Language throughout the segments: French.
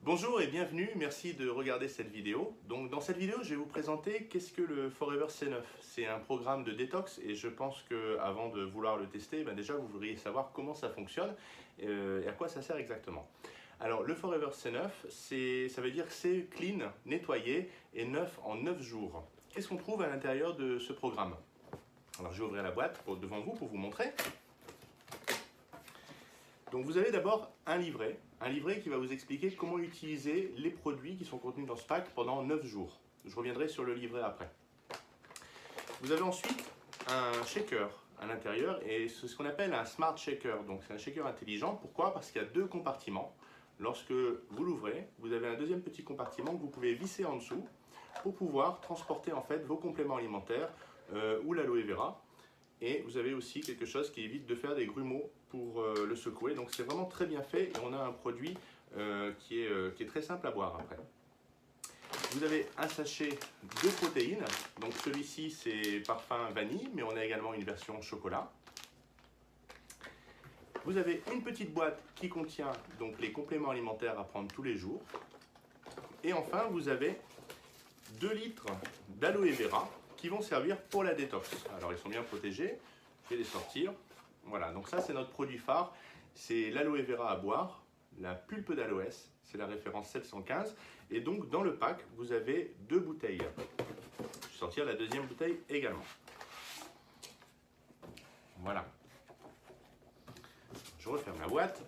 Bonjour et bienvenue, merci de regarder cette vidéo. Donc dans cette vidéo, je vais vous présenter qu'est-ce que le Forever C9. C'est un programme de détox et je pense qu'avant de vouloir le tester, déjà vous voudriez savoir comment ça fonctionne et à quoi ça sert exactement. Alors le Forever C9, ça veut dire que c'est clean, nettoyé et neuf en 9 jours. Qu'est-ce qu'on trouve à l'intérieur de ce programme? Alors je vais ouvrir la boîte devant vous pour vous montrer. Donc vous avez d'abord un livret qui va vous expliquer comment utiliser les produits qui sont contenus dans ce pack pendant 9 jours. Je reviendrai sur le livret après. Vous avez ensuite un shaker à l'intérieur et c'est ce qu'on appelle un smart shaker. Donc c'est un shaker intelligent. Pourquoi? Parce qu'il y a deux compartiments. Lorsque vous l'ouvrez, vous avez un deuxième petit compartiment que vous pouvez visser en dessous pour pouvoir transporter en fait vos compléments alimentaires ou l'aloe vera. Et vous avez aussi quelque chose qui évite de faire des grumeaux pour le secouer. Donc c'est vraiment très bien fait et on a un produit qui est très simple à boire après. Vous avez un sachet de protéines. Donc celui-ci c'est parfum vanille, mais on a également une version chocolat. Vous avez une petite boîte qui contient donc les compléments alimentaires à prendre tous les jours. Et enfin vous avez 2 litres d'aloe vera qui vont servir pour la détox. Alors ils sont bien protégés, je vais les sortir. Voilà, donc ça c'est notre produit phare, c'est l'aloe vera à boire, la pulpe d'aloès, c'est la référence 715. Et donc dans le pack, vous avez 2 bouteilles. Je vais sortir la deuxième bouteille également. Voilà. Je referme la boîte.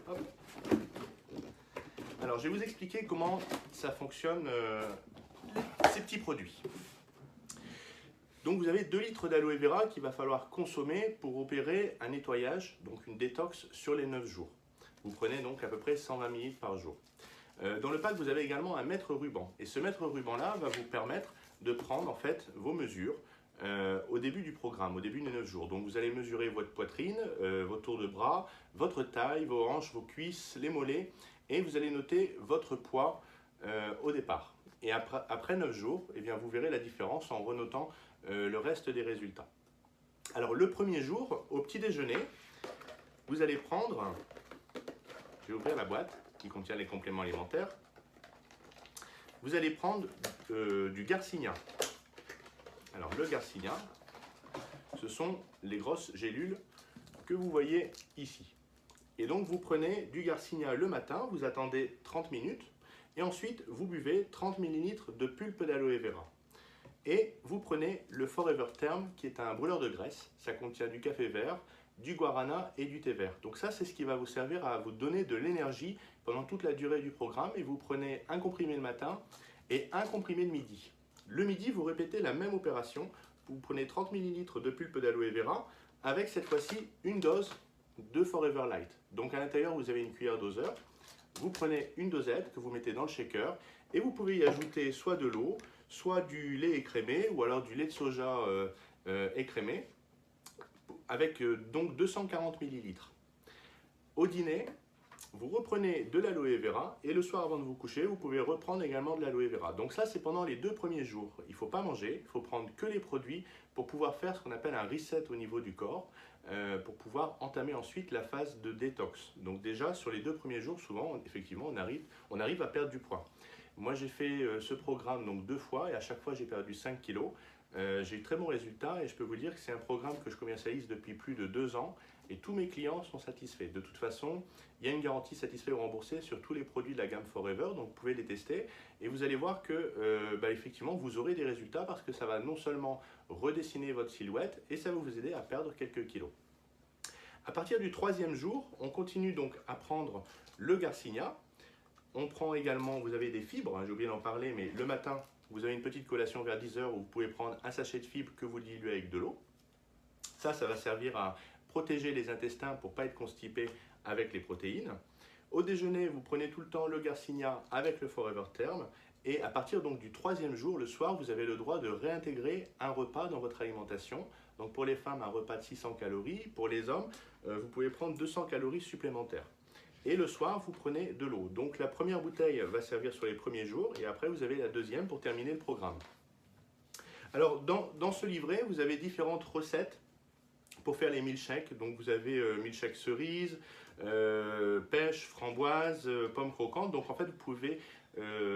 Hop. Alors je vais vous expliquer comment ça fonctionne ces petits produits. Donc vous avez 2 litres d'aloe vera qu'il va falloir consommer pour opérer un nettoyage, donc une détox sur les 9 jours. Vous prenez donc à peu près 120 ml par jour. Dans le pack, vous avez également un mètre ruban. Et ce mètre ruban-là va vous permettre de prendre en fait vos mesures au début du programme, au début des 9 jours. Donc vous allez mesurer votre poitrine, vos tours de bras, votre taille, vos hanches, vos cuisses, les mollets. Et vous allez noter votre poids au départ. Et après 9 jours, eh bien, vous verrez la différence en renotant le reste des résultats. Alors le premier jour, au petit déjeuner, vous allez prendre, je vais ouvrir la boîte qui contient les compléments alimentaires, vous allez prendre du Garcinia. Alors le Garcinia, ce sont les grosses gélules que vous voyez ici. Et donc vous prenez du Garcinia le matin, vous attendez 30 minutes, et ensuite vous buvez 30 ml de pulpe d'aloe vera. Et vous prenez le Forever Term qui est un brûleur de graisse, ça contient du café vert, du guarana et du thé vert. Donc ça c'est ce qui va vous servir à vous donner de l'énergie pendant toute la durée du programme et vous prenez un comprimé le matin et un comprimé le midi. Le midi vous répétez la même opération, vous prenez 30 ml de pulpe d'aloe vera avec cette fois-ci une dose de Forever Light. Donc à l'intérieur vous avez une cuillère doseur, vous prenez une dosette que vous mettez dans le shaker et vous pouvez y ajouter soit de l'eau, soit du lait écrémé ou alors du lait de soja écrémé avec donc 240 ml. Au dîner, vous reprenez de l'aloe vera et le soir avant de vous coucher, vous pouvez reprendre également de l'aloe vera. Donc ça, c'est pendant les 2 premiers jours. Il ne faut pas manger, il faut prendre que les produits pour pouvoir faire ce qu'on appelle un reset au niveau du corps, pour pouvoir entamer ensuite la phase de détox. Donc déjà, sur les 2 premiers jours, souvent, effectivement, on arrive à perdre du poids. Moi, j'ai fait ce programme donc 2 fois et à chaque fois, j'ai perdu 5 kilos. J'ai eu très bons résultats et je peux vous dire que c'est un programme que je commercialise depuis plus de 2 ans et tous mes clients sont satisfaits. De toute façon, il y a une garantie satisfait ou remboursée sur tous les produits de la gamme Forever, donc vous pouvez les tester et vous allez voir que effectivement vous aurez des résultats parce que ça va non seulement redessiner votre silhouette et ça va vous aider à perdre quelques kilos. À partir du 3e jour, on continue donc à prendre le Garcinia. On prend également, vous avez des fibres, j'ai oublié d'en parler, mais le matin, vous avez une petite collation vers 10 h où vous pouvez prendre un sachet de fibres que vous diluez avec de l'eau. Ça va servir à protéger les intestins pour ne pas être constipé avec les protéines. Au déjeuner, vous prenez tout le temps le Garcinia avec le Forever Term. Et à partir donc du 3e jour, le soir, vous avez le droit de réintégrer un repas dans votre alimentation. Donc pour les femmes, un repas de 600 calories. Pour les hommes, vous pouvez prendre 200 calories supplémentaires. Et le soir, vous prenez de l'eau. Donc la première bouteille va servir sur les premiers jours et après vous avez la deuxième pour terminer le programme. Alors dans ce livret, vous avez différentes recettes pour faire les milkshakes. Donc vous avez milkshake cerise, pêche, framboise, pomme croquante. Donc en fait vous pouvez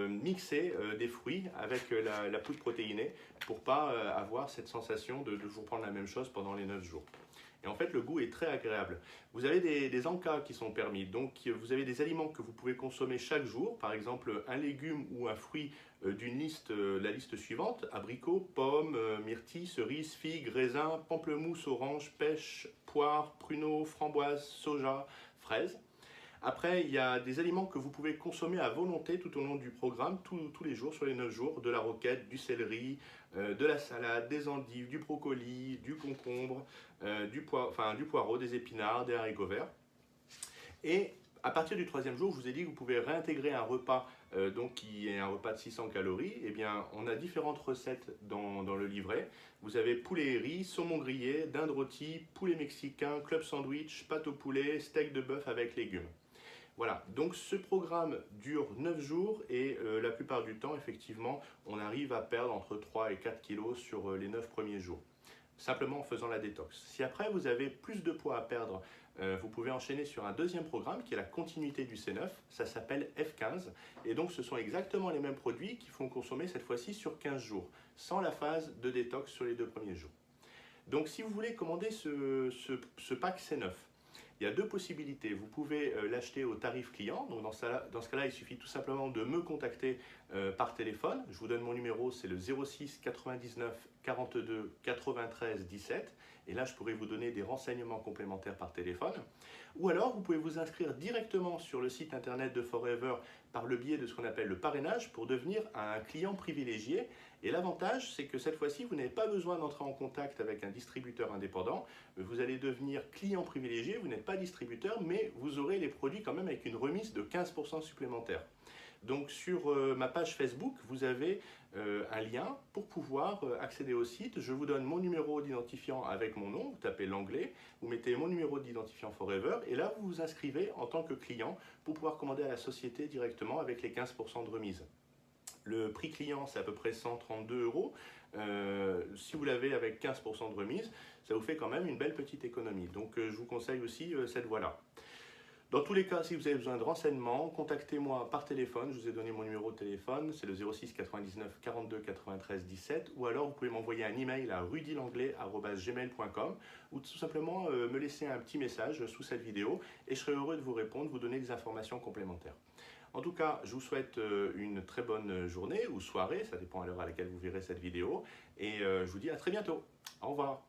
mixer des fruits avec la poudre protéinée pour pas avoir cette sensation de toujours prendre la même chose pendant les 9 jours. Et en fait, le goût est très agréable. Vous avez des encas qui sont permis. Donc, vous avez des aliments que vous pouvez consommer chaque jour. Par exemple, un légume ou un fruit d'une liste, la liste suivante. Abricots, pommes, myrtilles, cerises, figues, raisins, pamplemousse, orange, pêche, poire, pruneaux, framboises, soja, fraises. Après, il y a des aliments que vous pouvez consommer à volonté tout au long du programme, tous les jours, sur les 9 jours, de la roquette, du céleri, de la salade, des endives, du brocoli, du concombre, du poireau, des épinards, des haricots verts. Et à partir du 3e jour, je vous ai dit que vous pouvez réintégrer un repas donc qui est un repas de 600 calories. Eh bien, on a différentes recettes dans le livret. Vous avez poulet et riz, saumon grillé, dinde rôtie, poulet mexicain, club sandwich, pâte au poulet, steak de bœuf avec légumes. Voilà, donc ce programme dure 9 jours et la plupart du temps, effectivement, on arrive à perdre entre 3 et 4 kilos sur les 9 premiers jours, simplement en faisant la détox. Si après vous avez plus de poids à perdre, vous pouvez enchaîner sur un 2e programme qui est la continuité du C9, ça s'appelle F15, et donc ce sont exactement les mêmes produits qu'il faut consommer cette fois-ci sur 15 jours, sans la phase de détox sur les 2 premiers jours. Donc si vous voulez commander ce pack C9, il y a 2 possibilités. Vous pouvez l'acheter au tarif client. Donc dans ce cas-là, il suffit tout simplement de me contacter par téléphone. Je vous donne mon numéro, c'est le 06 99 42 93 17. Et là, je pourrais vous donner des renseignements complémentaires par téléphone. Ou alors, vous pouvez vous inscrire directement sur le site internet de Forever par le biais de ce qu'on appelle le parrainage pour devenir un client privilégié. Et l'avantage, c'est que cette fois-ci, vous n'avez pas besoin d'entrer en contact avec un distributeur indépendant. Vous allez devenir client privilégié, vous n'êtes pas distributeur, mais vous aurez les produits quand même avec une remise de 15% supplémentaire. Donc sur ma page Facebook, vous avez un lien pour pouvoir accéder au site. Je vous donne mon numéro d'identifiant avec mon nom, vous tapez l'anglais, vous mettez mon numéro d'identifiant Forever et là vous vous inscrivez en tant que client pour pouvoir commander à la société directement avec les 15% de remise. Le prix client, c'est à peu près 132 €. Si vous l'avez avec 15% de remise, ça vous fait quand même une belle petite économie. Donc je vous conseille aussi cette voie-là. Dans tous les cas, si vous avez besoin de renseignements, contactez-moi par téléphone. Je vous ai donné mon numéro de téléphone, c'est le 06 99 42 93 17. Ou alors, vous pouvez m'envoyer un email à rudylanglais@gmail.com ou tout simplement me laisser un petit message sous cette vidéo et je serai heureux de vous répondre, vous donner des informations complémentaires. En tout cas, je vous souhaite une très bonne journée ou soirée, ça dépend à l'heure à laquelle vous verrez cette vidéo. Et je vous dis à très bientôt. Au revoir.